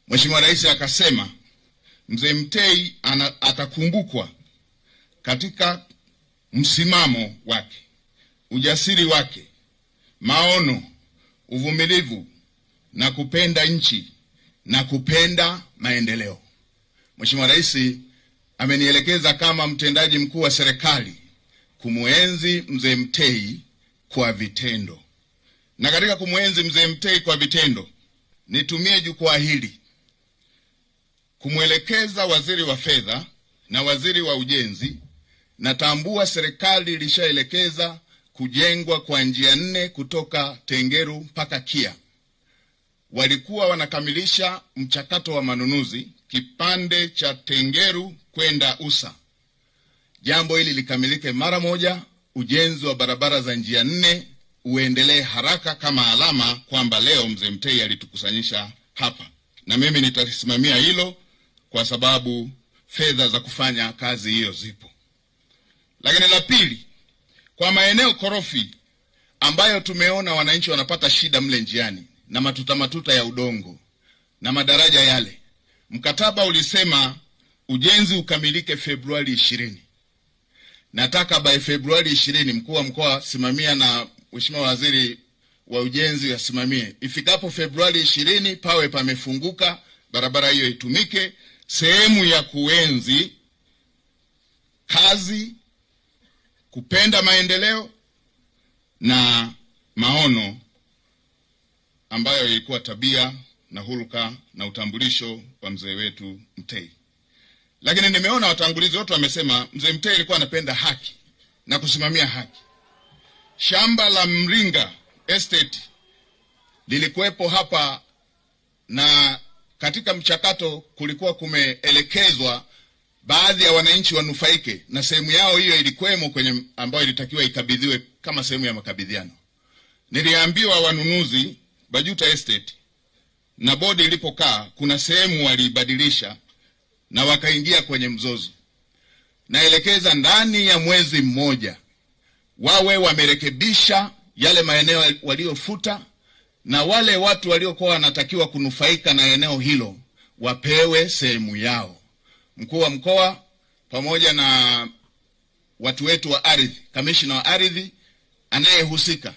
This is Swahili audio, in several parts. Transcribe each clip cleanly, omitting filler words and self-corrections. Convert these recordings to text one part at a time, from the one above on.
Mheshimiwa Rais akasema Mzee Mtei atakumbukwa katika msimamo wake, ujasiri wake, maono, uvumilivu na kupenda nchi na kupenda maendeleo. Mheshimiwa Rais amenielekeza kama mtendaji mkuu wa serikali kumuenzi Mzee Mtei kwa vitendo. Na katika kumuenzi Mzee Mtei kwa vitendo, nitumie jukwaa hili kumwelekeza Waziri wa Fedha na Waziri wa Ujenzi. Natambua serikali ilishaelekeza kujengwa kwa njia 4 kutoka Tengeru mpaka Kia. Walikuwa wanakamilisha mchakato wa manunuzi kipande cha Tengeru kwenda Usa. Jambo hili likamilike mara moja, ujenzi wa barabara za njia 4 uendelee haraka, kama alama kwamba leo Mzee Mtei alitukusanyisha hapa. Na mimi nitasimamia hilo kwa sababu fedha za kufanya kazi hiyo zipo. Lakini la pili, kwa maeneo korofi ambayo tumeona wananchi wanapata shida mle njiani na matuta ya udongo na madaraja yale, mkataba ulisema ujenzi ukamilike Februari 20. Nataka by Februari 20 mkuu wa mkoa simamia na Mheshimiwa Waziri wa Ujenzi asimamie. Ifikapo Februari 20 pawe pamefunguka, barabara hiyo itumike, sehemu ya kuenzi kazi, kupenda maendeleo na maono ambayo ilikuwa tabia na hulka na utambulisho wa mzee wetu Mtei. Lakini nimeona watangulizi wote wamesema Mzee Mtei alikuwa anapenda haki na kusimamia haki. Shamba la Mringa Estate lilikuwepo hapa, na katika mchakato kulikuwa kumeelekezwa baadhi ya wananchi wanufaike, na sehemu yao hiyo ilikuwemo kwenye ambayo ilitakiwa ikabidhiwe kama sehemu ya makabidhiano. Niliambiwa wanunuzi Bajuta Estate na bodi ilipokaa, kuna sehemu walibadilisha na wakaingia kwenye mzozo. Naelekeza ndani ya mwezi mmoja wawe wamerekebisha yale maeneo waliofuta, na wale watu waliokuwa wanatakiwa kunufaika na eneo hilo wapewe sehemu yao. Mkuu wa mkoa pamoja na watu wetu wa ardhi, kamishna wa ardhi anayehusika,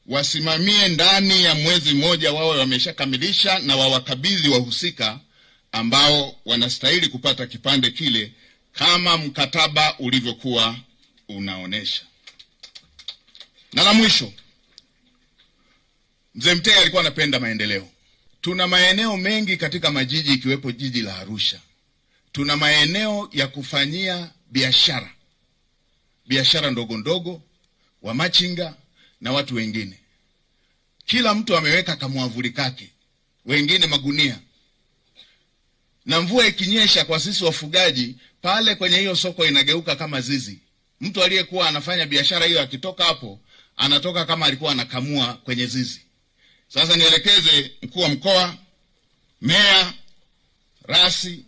wasimamie ndani ya mwezi mmoja wawe wameshakamilisha, na wawakabidhi wahusika ambao wanastahili kupata kipande kile kama mkataba ulivyokuwa unaonesha. Na la mwisho, Mzee Mtei alikuwa anapenda maendeleo. Tuna maeneo mengi katika majiji ikiwepo jiji la Arusha. Tuna maeneo ya kufanyia biashara ndogo ndogo, wa machinga na watu wengine. Kila mtu ameweka kamwavuli kake, wengine magunia. Na mvua ikinyesha kwa sisi wafugaji, pale kwenye hiyo soko inageuka kama zizi. Mtu aliyekuwa anafanya biashara hiyo akitoka hapo, anatoka kama alikuwa anakamua kwenye zizi. Sasa nielekeze mkuu wa mkoa, meya, rasi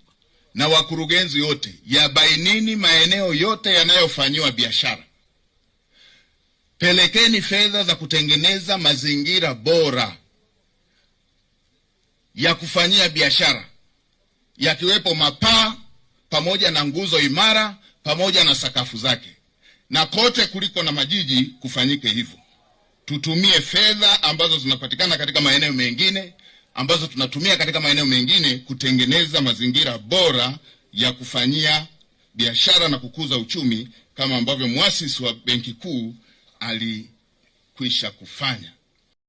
na wakurugenzi wote, yabainini maeneo yote yanayofanywa biashara. Pelekeni fedha za kutengeneza mazingira bora ya kufanyia biashara, yakiwepo mapaa pamoja na nguzo imara pamoja na sakafu zake, na kote kuliko na majiji kufanyike hivyo. Tutumie fedha ambazo zinapatikana katika maeneo mengine, ambazo tunatumia katika maeneo mengine kutengeneza mazingira bora ya kufanyia biashara na kukuza uchumi, kama ambavyo muasisi wa Benki Kuu alikwisha kufanya.